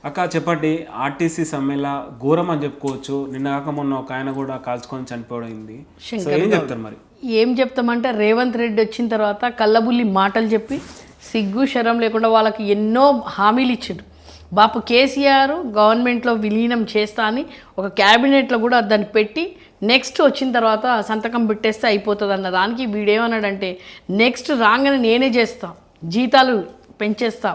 అక్క చెప్పండి. ఆర్టీసీ సమ్మెల ఘోరం అని చెప్పుకోవచ్చు. నిన్న కాక మొన్న ఒక ఆయన కూడా కాల్చుకొని చనిపోయింది. సో ఏం చెప్తారు మరి? ఏం చెప్తామంటే రేవంత్ రెడ్డి వచ్చిన తర్వాత కల్లబుల్లి మాటలు చెప్పి సిగ్గు శరం లేకుండా వాళ్ళకి ఎన్నో హామీలు ఇచ్చిండు. బాపు కేసీఆర్ గవర్నమెంట్లో విలీనం చేస్తా అని ఒక క్యాబినెట్లో కూడా దాన్ని పెట్టి నెక్స్ట్ వచ్చిన తర్వాత సంతకం పెట్టేస్తే అయిపోతుంది అన్న దానికి వీడేమన్నాడంటే నెక్స్ట్ రాగానే నేనే చేస్తా, జీతాలు పెంచేస్తా,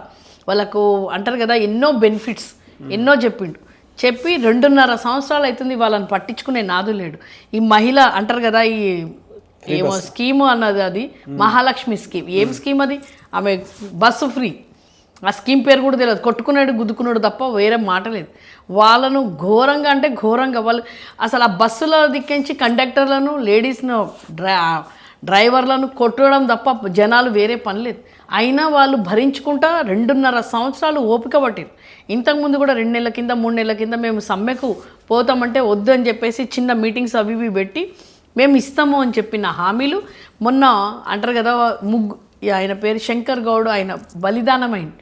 వాళ్ళకు అంటారు కదా ఎన్నో బెనిఫిట్స్ ఎన్నో చెప్పిండు. చెప్పి 2.5 సంవత్సరాలు అవుతుంది వాళ్ళని పట్టించుకునే నాదు లేడు. ఈ మహిళ అంటారు కదా ఈ ఏమో స్కీము అన్నది, అది మహాలక్ష్మి స్కీమ్. ఏం స్కీమ్ అది? ఆమె బస్సు ఫ్రీ. ఆ స్కీమ్ పేరు కూడా తెలియదు. కొట్టుకున్నాడు గుద్దుకున్నాడు తప్ప వేరే మాట లేదు. వాళ్ళను ఘోరంగా అంటే ఘోరంగా వాళ్ళు అసలు ఆ బస్సుల దిక్కించి కండక్టర్లను లేడీస్ను డ్రైవర్లను కొట్టడం తప్ప జనాలు వేరే పని లేదు. అయినా వాళ్ళు భరించుకుంటా 2.5 సంవత్సరాలు ఓపిక పట్టారు. ఇంతకుముందు కూడా 2 నెలల కింద 3 నెలల కింద మేము సమ్మెకు పోతామంటే వద్దు అని చెప్పేసి చిన్న మీటింగ్స్ అవి ఇవి పెట్టి మేము ఇస్తాము అని చెప్పిన హామీలు మొన్న అంటారు కదా ఆయన పేరు శంకర్ గౌడ్, ఆయన బలిదానమైంది.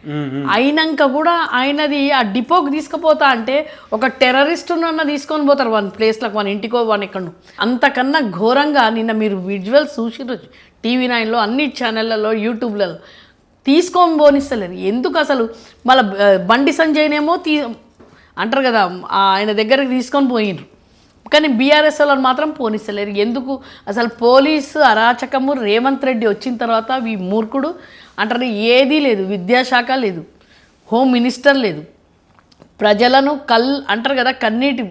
అయినాక కూడా ఆయనది ఆ డిపోకి తీసుకుపోతా అంటే ఒక టెర్రరిస్టునన్నా తీసుకొని పోతారు వన్ ప్లేస్లకు, మన ఇంటికో వన్ ఎక్కడో. అంతకన్నా ఘోరంగా నిన్న మీరు విజువల్స్ చూసిర్రు టీవీ 9లో అన్ని ఛానళ్ళలో యూట్యూబ్లలో తీసుకొని పోనిస్తలేరు. ఎందుకు అసలు? మళ్ళీ బండి సంజయ్నేమో అంటారు కదా ఆయన దగ్గరికి తీసుకొని పోయినరు, కానీ బీఆర్ఎస్ వాళ్ళని మాత్రం పోనిస్తలేరు. ఎందుకు అసలు? పోలీసు అరాచకము. రేవంత్ రెడ్డి వచ్చిన తర్వాత ఈ మూర్ఖుడు అంటారు ఏదీ లేదు, విద్యాశాఖ లేదు, హోమ్ మినిస్టర్ లేదు, ప్రజలను అంటారు కదా కన్నీటి.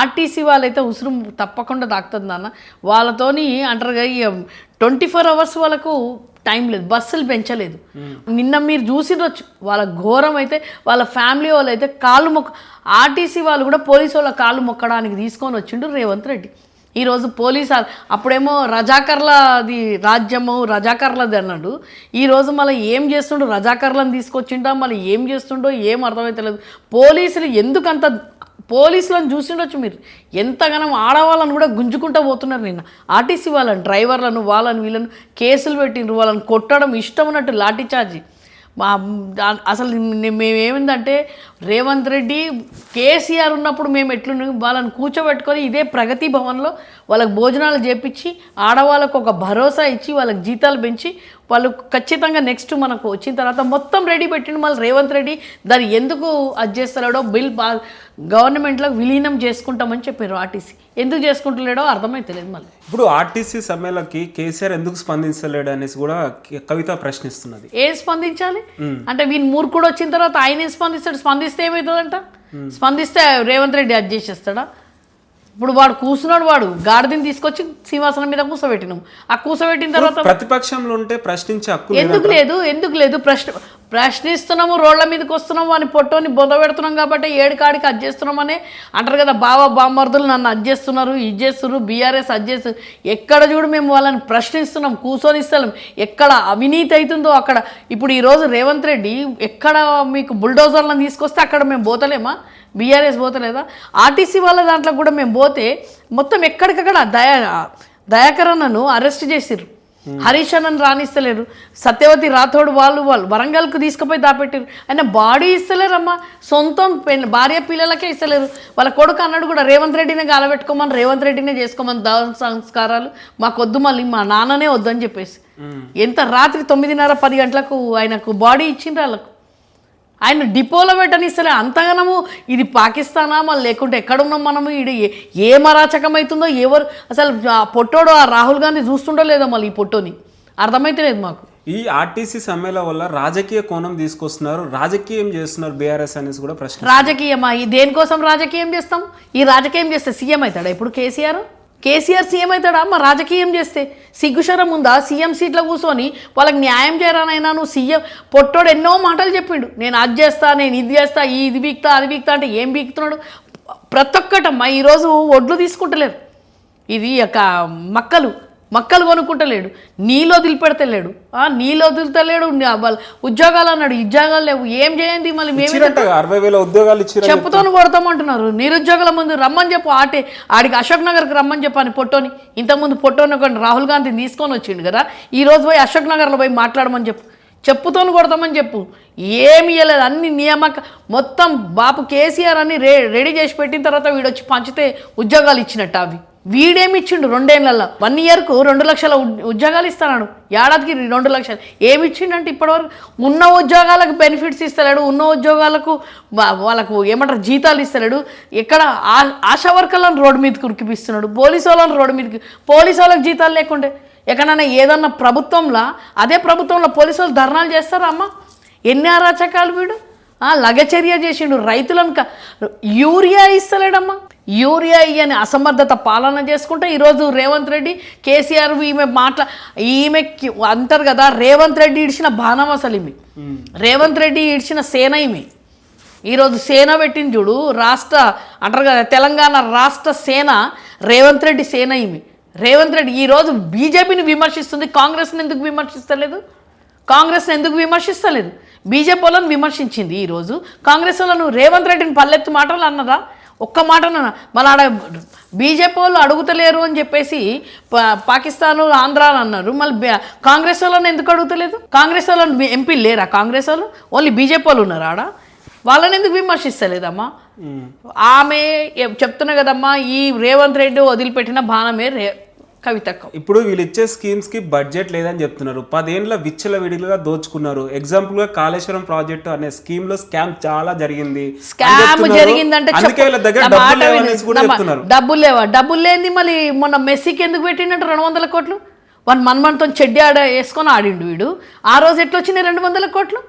ఆర్టీసీ వాళ్ళైతే ఉసురు తప్పకుండా తాకుతుంది నాన్న. వాళ్ళతోని అంటారు కదా 24 hours వాళ్ళకు టైం లేదు, బస్సులు పెంచలేదు. నిన్న మీరు చూసిరొచ్చు వాళ్ళ ఘోరం. అయితే వాళ్ళ ఫ్యామిలీ వాళ్ళు అయితే ఆర్టీసీ వాళ్ళు కూడా పోలీసు వాళ్ళ కాళ్ళు మొక్కడానికి తీసుకొని వచ్చిండు రేవంత్ రెడ్డి. ఈరోజు పోలీసు అప్పుడేమో రజాకర్లది రాజ్యము రజాకర్లది అన్నాడు. ఈరోజు మళ్ళీ ఏం చేస్తుండో రజాకర్లను తీసుకొచ్చిండో మళ్ళీ ఏం చేస్తుండో ఏం అర్థమైతలేదు. పోలీసులు ఎందుకంత పోలీసులను చూసిండొచ్చు మీరు, ఎంతగానో ఆడవాళ్ళను కూడా గుంజుకుంటూ పోతున్నారు. నిన్న ఆర్టీసీ వాళ్ళని డ్రైవర్లను వాళ్ళని వీళ్ళను కేసులు పెట్టిండ్రు. వాళ్ళని కొట్టడం ఇష్టం ఉన్నట్టు లాఠీ చార్జీ. అసలు మేమేమిందంటే రేవంత్ రెడ్డి కేసీఆర్ ఉన్నప్పుడు మేము ఎట్లున్నా వాళ్ళని కూర్చోబెట్టుకొని ఇదే ప్రగతి భవన్లో వాళ్ళకి భోజనాలు చేపించి ఆడవాళ్ళకు ఒక భరోసా ఇచ్చి వాళ్ళకి జీతాలు పెంచి వాళ్ళు ఖచ్చితంగా నెక్స్ట్ మనకు వచ్చిన తర్వాత మొత్తం రెడీ పెట్టిండు. మళ్ళీ రేవంత్ రెడ్డి దాన్ని ఎందుకు అది చేస్తున్నాడో బిల్ గవర్నమెంట్లో విలీనం చేసుకుంటామని చెప్పారు. ఆర్టీసీ ఎందుకు చేసుకుంటలేడో అర్థమైతలేదు. మళ్ళీ ఇప్పుడు ఆర్టీసీ సమ్మెలకి కేసీఆర్ ఎందుకు స్పందించలేడు అనేసి కూడా కవిత ప్రశ్నిస్తున్నది. ఏం స్పందించాలి అంటే వీని మూర్ఖుడు వచ్చిన తర్వాత ఆయన ఏం స్పందిస్తాడు? స్పందిస్తే ఏమవుతుందంట? స్పందిస్తే రేవంత్ రెడ్డి అది చేసేస్తాడా? ఇప్పుడు వాడు కూర్చున్నాడు, వాడు గాడిదని తీసుకొచ్చి సింహాసనం మీద కూర్చోబెట్టినాం. ఆ కూర్చోబెట్టిన తర్వాత ప్రతిపక్షంలో ఉంటే ప్రశ్నించే హక్కు ఎందుకు లేదు? ప్రశ్నిస్తున్నాము, రోడ్ల మీదకి వస్తున్నాము అని పొట్టోని బొంద పెడుతున్నాం కాబట్టి ఏడుకాడికి అది చేస్తున్నామని అంటారు కదా. బామర్దులు నన్ను అది చేస్తున్నారు, ఇది చేస్తున్నారు, బీఆర్ఎస్ అది చేస్తారు. ఎక్కడ చూడు మేము వాళ్ళని ప్రశ్నిస్తున్నాం, కూర్చొని ఇస్తాం. ఎక్కడ అవినీతి అవుతుందో అక్కడ. ఇప్పుడు ఈరోజు రేవంత్ రెడ్డి ఎక్కడ మీకు బుల్డోజర్లను తీసుకొస్తే అక్కడ మేము పోతలేమా? బీఆర్ఎస్ పోతలేదా? ఆర్టీసీ వాళ్ళ దాంట్లో కూడా మేము పోతే మొత్తం ఎక్కడికక్కడ దయాకర్ అన్నను అరెస్ట్ చేసిర్రు, హరీష్ అన్నను రాణిస్తలేరు, సత్యవతి రాథోడ్ వాళ్ళు వరంగల్కు తీసుకుపోయి దాపెట్టారు. ఆయన బాడీ ఇస్తలేరమ్మా, సొంతం భార్య పిల్లలకే ఇస్తలేరు. వాళ్ళ కొడుకు అన్నాడు కూడా రేవంత్ రెడ్డినే గాలబెట్టుకోమని, రేవంత్ రెడ్డినే చేసుకోమని దాన సంస్కారాలు మాకొద్దు, మళ్ళీ మా నాన్ననే వద్దని చెప్పేసి. ఎంత రాత్రి 9:30 10 గంటలకు ఆయనకు బాడీ ఇచ్చిండ్రు. వాళ్ళకు ఆయన డిపోలో పెట్టనిస్తలే. అంతగానము ఇది పాకిస్తానా మళ్ళీ లేకుంటే ఎక్కడున్నాం మనము? ఇది ఏం అరాచకం అవుతుందో ఎవరు అసలు పొట్టోడు ఆ రాహుల్ గాంధీ చూస్తుండో లేదో మళ్ళీ ఈ పొట్టోని అర్థమైతే లేదు మాకు. ఈ ఆర్టీసీ సమ్మెల వల్ల రాజకీయ కోణం తీసుకొస్తున్నారు, రాజకీయం చేస్తున్నారు బీఆర్ఎస్ అనేసి కూడా ప్రశ్న. రాజకీయమా? ఈ దేనికోసం రాజకీయం చేస్తాం? ఈ రాజకీయం చేస్తే సీఎం అవుతాడా ఇప్పుడు కేసీఆర్ సీఎం అవుతాడా? మా రాజకీయం చేస్తే సిగ్గుశరం ఉందా? సీఎం సీట్లో కూర్చొని వాళ్ళకి న్యాయం చేయరానైనా నువ్వు సీఎం. పొట్టోడు ఎన్నో మాటలు చెప్పిండు, నేను అది చేస్తా, నేను ఇది చేస్తా, ఇది బీక్తా అది బీక్తా అంటే ఏం బీక్తున్నాడు? ప్రతి ఒక్కటమ్మా ఈరోజు ఒడ్లు తీసుకుంటలేరు. ఇది ఒక మక్కలు కొనుక్కుంటలేడు, నీళ్ళు వదిలిపెడతలేడు, నీళ్ళు వదులుతలేడు. ఉద్యోగాలు అన్నాడు, ఉద్యోగాలు లేవు. ఏం చేయండి మళ్ళీ మేము 60,000 ఉద్యోగాలు చెప్పుతోని కొడతామంటున్నారు. నిరుద్యోగుల ముందు రమ్మని చెప్పు, ఆడికి అశోక్ నగర్కి రమ్మని చెప్పని పొట్టోని. ఇంతకుముందు పొట్టోని ఒక రాహుల్ గాంధీని తీసుకొని వచ్చిండు కదా, ఈ రోజు పోయి అశోక్ నగర్లో పోయి మాట్లాడమని చెప్పు. చెప్పుతోని కొడతామని చెప్పు. ఏమి ఇవ్వలేదు, అన్ని నియామక మొత్తం బాపు కేసీఆర్ అన్ని రెడీ చేసి పెట్టిన తర్వాత వీడొచ్చి పంచితే ఉద్యోగాలు ఇచ్చినట్టు అవి. వీడేమి ఇచ్చిండు 2 ఏళ్లలో 1 ఇయర్కు 2 లక్షల ఉద్యోగాలు ఇస్తున్నాడు, ఏడాదికి 2 లక్షలు. ఏమి ఇచ్చిండంటే ఇప్పటివరకు ఉన్న ఉద్యోగాలకు బెనిఫిట్స్ ఇస్తలేడు, ఉన్న ఉద్యోగాలకు వాళ్ళకు ఏమంటారు జీతాలు ఇస్తలేడు. ఎక్కడ ఆశా వర్కర్లను రోడ్డు మీదకి ఉరికిపిస్తున్నాడు, పోలీసు వాళ్ళని రోడ్డు మీదకి, పోలీసు వాళ్ళకి జీతాలు లేకుండే ఎక్కడైనా ఏదన్నా ప్రభుత్వంలో అదే ప్రభుత్వంలో పోలీసు వాళ్ళు ధర్నాలు చేస్తారా అమ్మ? ఎన్ని అరాచకాలు వీడు. లగచర్య చేసిండు రైతులను. యూరియా ఇస్తలేడమ్మా, యూరియా ఇయ్యని అసమర్థత పాలన చేసుకుంటే ఈరోజు రేవంత్ రెడ్డి కేసీఆర్ ఈమెకి అంటారు కదా, రేవంత్ రెడ్డి ఇడిచిన బాణం అసలు ఈమె. రేవంత్ రెడ్డి ఇడిచిన సేన ఈమె. ఈరోజు సేన పెట్టింది చూడు, అంటారు కదా తెలంగాణ రాష్ట్ర సేన రేవంత్ రెడ్డి సేన ఈమె. రేవంత్ రెడ్డి ఈరోజు బీజేపీని విమర్శిస్తుంది, కాంగ్రెస్ని ఎందుకు విమర్శిస్తలేదు? కాంగ్రెస్ని ఎందుకు విమర్శిస్తలేదు? బీజేపీ వాళ్ళని విమర్శించింది. ఈరోజు కాంగ్రెస్ వాళ్ళను రేవంత్ రెడ్డిని పల్లెత్తు మాటలు అన్నదా? ఒక్క మాటన మళ్ళీ ఆడ బీజేపీ వాళ్ళు అడుగుతలేరు అని చెప్పేసి పాకిస్తాన్ ఆంధ్ర అన్నారు. మళ్ళీ కాంగ్రెస్ వాళ్ళని ఎందుకు అడుగుతలేదు? కాంగ్రెస్ వాళ్ళని ఎంపీలు లేరా? కాంగ్రెస్ వాళ్ళు ఓన్లీ బీజేపీ వాళ్ళు ఉన్నారు ఆడ, వాళ్ళని ఎందుకు విమర్శిస్తలేదమ్మా? ఆమె చెప్తున్నా కదమ్మా, ఈ రేవంత్ రెడ్డి వదిలిపెట్టిన బాణమే కవితక్క. ఇప్పుడు వీళ్ళు ఇచ్చే స్కీమ్స్ కి బడ్జెట్ లేదని చెప్తున్నారు. 10 ఏళ్ళ విచ్చల విడిగా దోచుకున్నారు. ఎగ్జాంపుల్ గా కాళేశ్వరం ప్రాజెక్టు అనే స్కీమ్ లో స్కామ్ చాలా జరిగింది. స్కామ్ జరిగిందంటే డబ్బులు లేవా? డబ్బులు లేని మళ్ళీ మొన్న మెస్సీకి ఎందుకు పెట్టిండంటే 200 కోట్లు. మన్మన్తో చెడ్డి వేసుకొని ఆడిండు వీడు. ఆ రోజు ఎట్లా వచ్చినాయి 200 కోట్లు?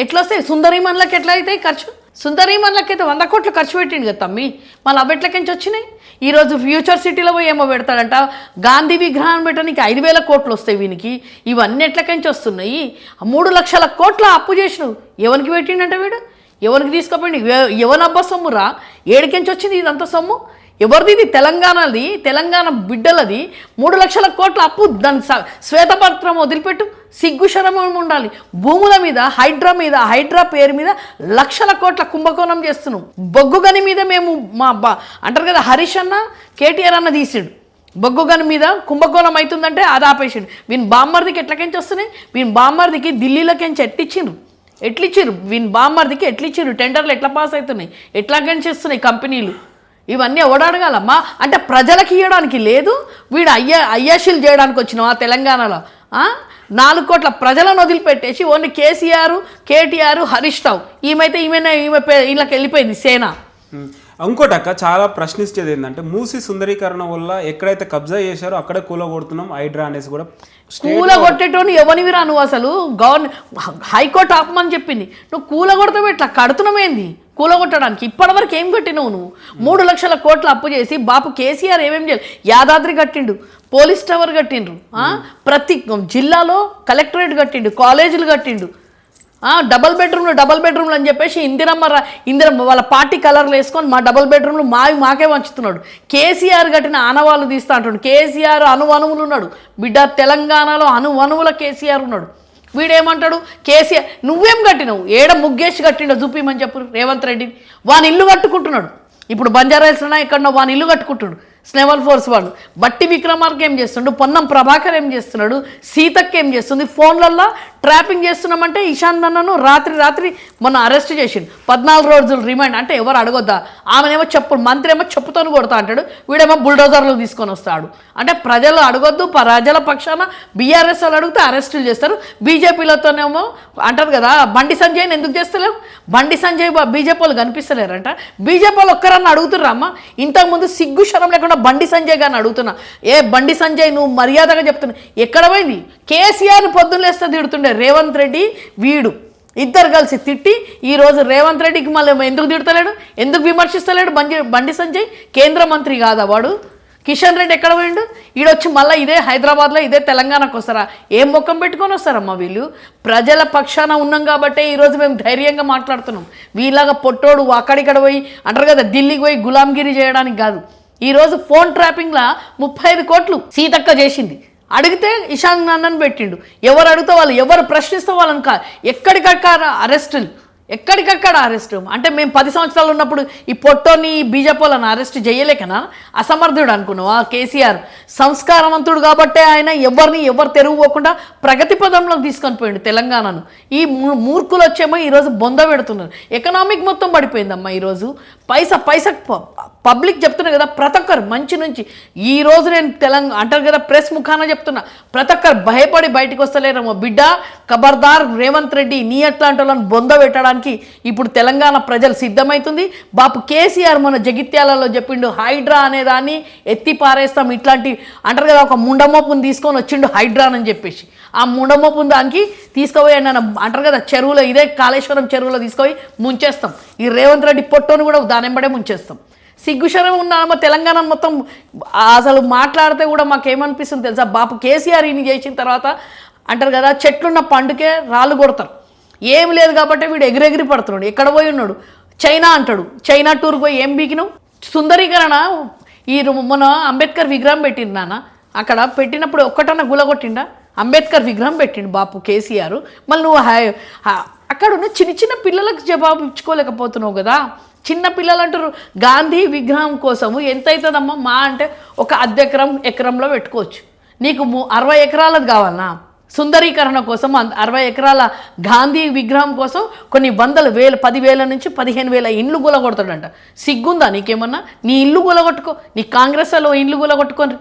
ఎట్లా వస్తాయి? సుందరీమన్లకి ఎట్లా అవుతాయి ఖర్చు? సుందరీమన్లకి అయితే 100 కోట్లు ఖర్చు పెట్టిండు కదా తమ్మి. మళ్ళీ అవి ఎట్లకించి వచ్చినాయి? ఈరోజు ఫ్యూచర్ సిటీలో పోయి ఏమో పెడతాడంట, గాంధీ విగ్రహం పెట్టడానికి 5,000 కోట్లు వస్తాయి వీనికి. ఇవన్నీ ఎట్లకించి వస్తున్నాయి? 3 లక్షల కోట్ల అప్పు చేసినావు. ఎవరికి పెట్టిండంటే వీడు? ఎవరికి తీసుకుపోయింది? ఎవనబ్బా సొమ్మురా? ఏడికించి వచ్చింది ఇదంతా సొమ్ము? ఎవరిది? ఇది తెలంగాణది, తెలంగాణ బిడ్డలది. 3 లక్షల కోట్ల అప్పు. దానికి శ్వేతపత్రం వదిలిపెట్టు, సిగ్గు శరమం ఉండాలి. భూముల మీద హైడ్రా పేరు మీద లక్షల కోట్ల కుంభకోణం చేస్తున్నాం. బొగ్గుగని మీద మేము అంటారు కదా, హరీష్ అన్న కేటీఆర్ అన్న తీసిండు. బొగ్గుగని మీద కుంభకోణం అవుతుందంటే అది ఆపేసిండు. వీని బామ్మర్దికి ఎట్లకెంచి వస్తున్నాయి? వీని బామ్మర్దికి ఢిల్లీలోకించి ఎట్లిచ్చిర్రు? వీని బామ్మర్దికి ఎట్లిచ్చిర్రు? టెండర్లు ఎట్లా పాస్ అవుతున్నాయి? ఎట్లాగంచి వస్తున్నాయి కంపెనీలు? ఇవన్నీ ఎవడడగాలమ్మా? అంటే ప్రజలకు ఇవ్వడానికి లేదు, వీడు అయ్యాషీలు చేయడానికి వచ్చినావు ఆ తెలంగాణలో. 4 కోట్ల ప్రజలను వదిలిపెట్టేసి ఓన్లీ కేసీఆర్, కేటీఆర్, హరీష్ రావు, ఈమె వీళ్ళకి వెళ్ళిపోయింది సేన. ఇంకోటి అక్క చాలా ప్రశ్నించేది ఏంటంటే, మూసి సుందరీకరణ వల్ల ఎక్కడైతే కబ్జా చేశారో అక్కడే కూలగొడుతున్నాం హైడ్రా అనేసి కూడా. కూలగొట్టేటోని ఎవనివిరా నువ్వు? అసలు హైకోర్టు ఆపమని చెప్పింది, నువ్వు కూలగొడతావు ఎట్లా? కడుతున్నామేంది కూలగొట్టడానికి? ఇప్పటివరకు ఏం కట్టినావు నువ్వు? 3 లక్షల కోట్ల అప్పు చేసి బాపు కేసీఆర్ ఏమేం చేయాలి? యాదాద్రి కట్టిండు, పోలీస్ టవర్ కట్టిండ్రు, ప్రతి జిల్లాలో కలెక్టరేట్ కట్టిండు, కాలేజీలు కట్టిండు, డబల్ బెడ్రూమ్లు అని చెప్పేసి ఇందిరమ్మ వాళ్ళ పార్టీ కలర్లు వేసుకొని మా డబల్ బెడ్రూమ్లు మాకే వంచుతున్నాడు. కేసీఆర్ కట్టిన ఆనవాళ్ళు తీస్తా అంటాడు. కేసీఆర్ అణువణువులు ఉన్నాడు బిడ్డ, తెలంగాణలో అణువణువుల కేసీఆర్ ఉన్నాడు. వీడేమంటాడు? కేసీఆర్ నువ్వేం కట్టినావు? ఏడ ముగ్గేసి కట్టిండో చూపిమని చెప్పు రేవంత్ రెడ్డి. వాని ఇల్లు కట్టుకుంటున్నాడు. ఇప్పుడు బంజారాహిల్స్లో ఎక్కడో వాని ఇల్లు కట్టుకుంటున్నాడు. స్నెవల్ ఫోర్స్ వాళ్ళు బట్టి విక్రమార్క ఏం చేస్తుండు? పొన్నం ప్రభాకర్ ఏం చేస్తున్నాడు? సీతక్క ఏం చేస్తుంది? ఫోన్లల్లో ట్రాపింగ్ చేస్తున్నామంటే ఇషాన్ నన్నను రాత్రి మొన్న అరెస్ట్ చేసిండు. 14 రోజులు రిమాండ్. అంటే ఎవరు అడగొద్దా? ఆమెనేమో మంత్రి ఏమో చెప్పుతోని కొడతా అంటాడు, వీడేమో బుల్డోజర్లు తీసుకొని వస్తాడు. అంటే ప్రజలు అడగొద్దు, ప్రజల పక్షాన బీఆర్ఎస్ వాళ్ళు అడిగితే అరెస్టులు చేస్తారు. బీజేపీలతోనేమో అంటారు కదా, బండి సంజయ్ని ఎందుకు చేస్తలేవు? బండి సంజయ్ బీజేపీ వాళ్ళు కనిపిస్తలేరంట. బీజేపీ వాళ్ళు ఒక్కరన్నా అడుగుతుర్రా అమ్మ? ఇంతకుముందు సిగ్గు శరం లేకుండా బండి సంజయ్ గారిని అడుగుతున్నా, ఏ బండి సంజయ్ నువ్వు మర్యాదగా చెప్తున్నా ఎక్కడ పోయింది? కేసీఆర్ని పొద్దున్నేస్తే తిడుతుండే రేవంత్ రెడ్డి, వీడు ఇద్దరు కలిసి తిట్టి ఈరోజు రేవంత్ రెడ్డికి మళ్ళీ ఎందుకు తిడతలేడు? ఎందుకు విమర్శిస్తలేడు? బండి సంజయ్ కేంద్ర మంత్రి కాదా వాడు? కిషన్ రెడ్డి ఎక్కడ పోయిండు? ఈడొచ్చి మళ్ళీ ఇదే హైదరాబాద్లో ఇదే తెలంగాణకు వస్తారా? ఏం ముఖం పెట్టుకొని వస్తారమ్మా వీళ్ళు? ప్రజల పక్షాన ఉన్నాం కాబట్టే ఈరోజు మేము ధైర్యంగా మాట్లాడుతున్నాం. వీళ్ళగా పొట్టోడు అక్కడిక్కడ పోయి అంటారు కదా, ఢిల్లీకి పోయి గులాంగిరి చేయడానికి కాదు. ఈరోజు ఫోన్ ట్రాపింగ్లా 35 కోట్లు సీతక్క చేసింది. అడిగితే ఇషాన్ నన్నని పెట్టిండు. ఎవరు అడిగితే వాళ్ళు, ఎవరు ప్రశ్నిస్తే వాళ్ళని ఎక్కడికక్కడ అరెస్టులు. ఎక్కడికక్కడ అరెస్ట్. అంటే మేము 10 సంవత్సరాలు ఉన్నప్పుడు ఈ పొట్టోని బీజేపీలను అరెస్ట్ చేయలేకనా? అసమర్థుడు అనుకున్నావా కేసీఆర్? సంస్కారవంతుడు కాబట్టే ఆయన ఎవరు తెరువు పోకుండా ప్రగతి పదంలో తీసుకొని పోయిండు తెలంగాణను. ఈ మూర్ఖులు వచ్చేమో ఈరోజు బొంద పెడుతున్నారు. ఎకనామిక్ మొత్తం పడిపోయిందమ్మా ఈరోజు. పైసా పబ్లిక్ చెప్తున్నా కదా, ప్రతి ఒక్కరు మంచి నుంచి ఈరోజు నేను అంటారు కదా ప్రెస్ ముఖాన చెప్తున్నా, ప్రతి ఒక్కరు భయపడి బయటకు వస్తలేరమ్మో. బిడ్డ ఖబర్దార్ రేవంత్ రెడ్డి, నీ అట్లాంటి వాళ్ళని బొంద పెట్టడానికి ఇప్పుడు తెలంగాణ ప్రజలు సిద్ధమవుతుంది. బాపు కేసీఆర్ మన జగిత్యాలలో చెప్పిండు, హైడ్రా అనేదాన్ని ఎత్తి పారేస్తాం. ఇట్లాంటి అంటారు కదా, ఒక ముండమోపుని తీసుకొని వచ్చిండు హైడ్రా అని చెప్పేసి, ఆ ముండమోపుని దానికి తీసుకుపోయి అంటారు కదా చెరువులో, ఇదే కాళేశ్వరం చెరువులో తీసుకుపోయి ముంచేస్తాం. ఈ రేవంత్ రెడ్డి పొట్టోని కూడా దాని వెంబడే ముంచేస్తాం. సిగ్గుశరం ఉన్నామో తెలంగాణ మొత్తం. అసలు మాట్లాడితే కూడా మాకేమనిపిస్తుంది తెలుసా, బాపు కేసీఆర్ ఇన్ని చేసిన తర్వాత అంటారు కదా చెట్లున్న పండుకే రాళ్ళు కొడతారు. ఏమి లేదు కాబట్టి వీడు ఎగిరెగిరి పడుతున్నాడు. ఎక్కడ పోయి ఉన్నాడు? చైనా అంటాడు. చైనా టూర్కి పోయి ఏం బీకినావు? సుందరీకరణ. ఈ మన అంబేద్కర్ విగ్రహం పెట్టిండు నాన్న, అక్కడ పెట్టినప్పుడు ఒక్కటన్నా గులగొట్టిండా? అంబేద్కర్ విగ్రహం పెట్టిండు బాపు కేసీఆర్. మళ్ళీ నువ్వు అక్కడ ఉన్న చిన్న పిల్లలకు జవాబు ఇచ్చుకోలేకపోతున్నావు కదా. చిన్న పిల్లలు అంటారు గాంధీ విగ్రహం కోసము ఎంత అవుతుందమ్మా? మా అంటే ఒక ఎకరంలో పెట్టుకోవచ్చు. నీకు 60 ఎకరాలది కావాలన్నా? సుందరీకరణ కోసం 60 ఎకరాల గాంధీ విగ్రహం కోసం కొన్ని 10,000 నుంచి 15,000 ఇండ్లు గులగొడతాడంట. సిగ్గుందా నీకేమన్నా? నీ ఇల్లు గులగొట్టుకో, నీ కాంగ్రెస్లో ఇల్లు గులగొట్టుకొని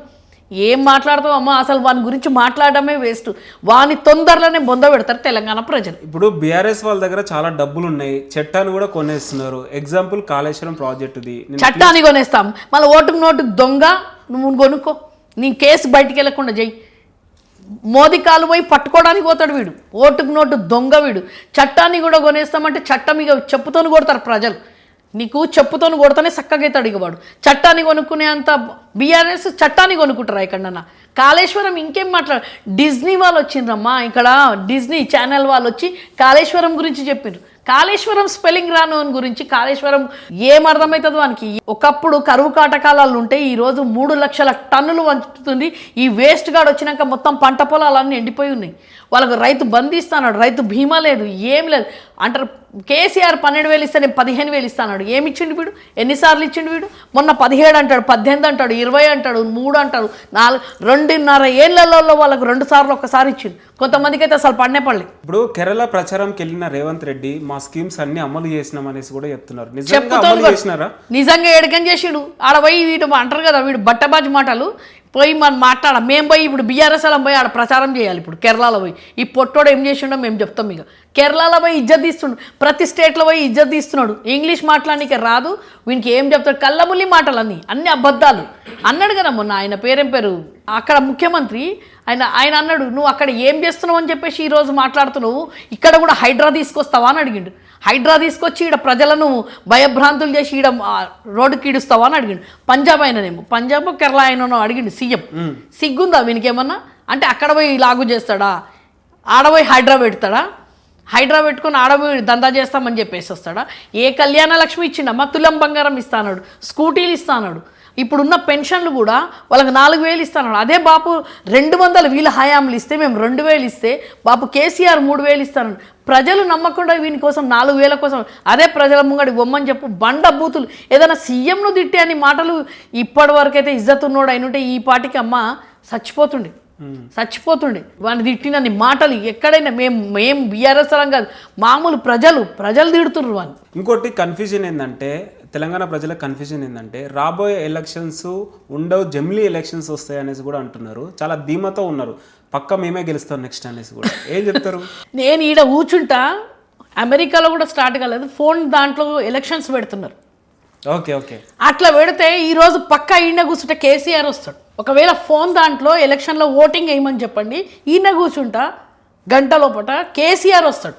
ఏం మాట్లాడతావు అమ్మా? అసలు వాని గురించి మాట్లాడడమే వేస్ట్. వాని తొందరలోనే బొంద పెడతారు తెలంగాణ ప్రజలు. ఇప్పుడు బీఆర్ఎస్ వాళ్ళ దగ్గర చాలా డబ్బులు ఉన్నాయి, చట్టాన్ని కూడా కొనేస్తున్నారు. ఎగ్జాంపుల్ కాళేశ్వరం ప్రాజెక్టుది. చట్టాన్ని కొనేస్తాం, మళ్ళీ ఓటుకు నోటుకు దొంగ నువ్వు కొనుక్కో, నీ కేసు బయటికి వెళ్ళకుండా చెయ్యి. మోదీ కాలు పోయి పట్టుకోవడానికి పోతాడు వీడు, ఓటుకు నోటు దొంగ వీడు. చట్టాన్ని కూడా కొనేస్తామంటే చట్టం ఇక చెప్పుతోని కొడతారు ప్రజలు. నీకు చెప్పుతోని కొడతానే చక్కగా అవుతాడు ఇక వాడు. చట్టాన్ని కొనుక్కునే అంత బీఆర్ఎస్ చట్టాన్ని కొనుక్కుంటారా ఇక్కడన్నా? కాళేశ్వరం ఇంకేం డిజ్నీ వాళ్ళు వచ్చిండ్రమ్మా, ఇక్కడ డిజ్నీ ఛానల్ వాళ్ళు వచ్చి కాళేశ్వరం గురించి చెప్పిండ్రు. కాళేశ్వరం స్పెల్లింగ్ రాను గురించి, కాళేశ్వరం ఏం అర్థమవుతుందో వానికి. ఒకప్పుడు కరువు కాటకాలాలు ఉంటే ఈరోజు 3 లక్షల టన్నులు వంచుతుంది. ఈ వేస్ట్ గార్డ్ వచ్చినాక మొత్తం పంట పొలాలన్నీ ఎండిపోయి ఉన్నాయి. వాళ్ళకు రైతు బంద్ ఇస్తాడు, రైతు బీమా లేదు, ఏం లేదు అంటారు. కేసీఆర్ 12,000 ఇస్తే నేను 15,000 ఇస్తాడు. ఏమి ఇచ్చిండు వీడు? ఎన్నిసార్లు ఇచ్చిండు వీడు? మొన్న 17 అంటాడు, 18 అంటాడు, 20 అంటాడు, 3 అంటాడు, 2.5 ఏళ్లలో వాళ్ళకు 2 సార్లు ఒకసారి ఇచ్చిండు. కొంతమందికి అయితే అసలు పడలే. ఇప్పుడు కేరళ ప్రచారంకి వెళ్ళిన రేవంత్ రెడ్డి మా స్కీమ్స్ అన్ని అమలు చేసినాం అనేసి కూడా చెప్తున్నారు. నిజంగా అమలు చేసినారా? నిజంగా ఏడకని చేసిండు. ఆడ పోయి వీడు అంటారు కదా, వీడు బట్టబాజు మాటలు పోయి మనం మేము పోయి ఇప్పుడు బీఆర్ఎస్ అలా పోయి ఆడ ప్రచారం చేయాలి. ఇప్పుడు కేరళలో పోయి ఈ పొట్టోడు ఏం చేసిండో మేము చెప్తాం. ఇక కేరళలో పోయి ఇజ్జత్ తీస్తుండు, ప్రతి స్టేట్లో పోయి ఇజ్జత్ తీస్తున్నాడు. ఇంగ్లీష్ మాట్లాడడానికి రాదు వీనికి. ఏం చెప్తాడు? కళ్ళబుల్లి మాటలు అన్ని అబద్ధాలు అన్నాడు కదా మొన్న. ఆయన పేరేం పేరు అక్కడ ముఖ్యమంత్రి, ఆయన అన్నాడు నువ్వు అక్కడ ఏం చేస్తున్నావు అని చెప్పేసి ఈరోజు మాట్లాడుతున్నావు, ఇక్కడ కూడా హైడ్రా తీసుకొస్తావా అని అడిగిండు. హైడ్రా తీసుకొచ్చి ఈడ ప్రజలను భయభ్రాంతులు చేసి ఈడ రోడ్డుకి ఈడుస్తావా అని అడిగిండు. పంజాబ్ అయిననేమో, పంజాబ్ కేరళ అయినో అడిగిండు సీఎం. సిగ్గుందా వీనికేమన్నా? అంటే అక్కడ పోయి లాగు చేస్తాడా, ఆడపోయి హైడ్రా పెడతాడా? హైడ్రా పెట్టుకొని ఆడపోయి దందా చేస్తామని చెప్పేసి వస్తాడా? ఏ కళ్యాణ లక్ష్మి ఇచ్చిండమ్మా? తులం బంగారం ఇస్తాడు, స్కూటీలు ఇస్తాడు. ఇప్పుడున్న పెన్షన్లు కూడా వాళ్ళకి 4,000 ఇస్తాడు. అదే బాపు 200 వీళ్ళ హయాంలు ఇస్తే మేము 2,000 ఇస్తే బాపు కేసీఆర్ 3,000 ఇస్తాను. ప్రజలు నమ్మకుండా వీని కోసం 4,000 కోసం అదే ప్రజల ముంగడి బొమ్మని చెప్పు బండ బూతులు. ఏదైనా సీఎంను తిట్టే అని మాటలు ఇప్పటి వరకు అయితే ఇజ్జత్ ఉన్నోడు అయినుంటే ఈ పాటికి అమ్మ చచ్చిపోతుండే. వాడిని తిట్టినన్ని మాటలు ఎక్కడైనా మేము బీఆర్ఎస్ అలం కాదు, మామూలు ప్రజలు తిడుతున్నారు వాళ్ళు. ఇంకోటి కన్ఫ్యూజన్ ఏంటంటే, తెలంగాణ ప్రజల కన్ఫ్యూజన్ ఏంటంటే రాబోయే ఎలక్షన్స్ ఉండవు, జమిలీ ఎలక్షన్స్ వస్తాయి అనేసి కూడా అంటున్నారు. చాలా ధీమాతో ఉన్నారు, పక్క మేమే గెలుస్తాం నెక్స్ట్ అనేసి కూడా. ఏం చెప్తారు? నేను ఈడ కూర్చుంటా, అమెరికాలో కూడా స్టార్ట్ కాలేదు, ఫోన్ దాంట్లో ఎలక్షన్స్ పెడుతున్నారు. ఓకే అట్లా పెడితే ఈరోజు పక్క ఈయన కూర్చుంటే కేసీఆర్ వస్తాడు. ఒకవేళ ఫోన్ దాంట్లో ఎలక్షన్లో ఓటింగ్ వేయమని చెప్పండి, ఈయన కూర్చుంటా గంట లోపల కేసీఆర్ వస్తాడు.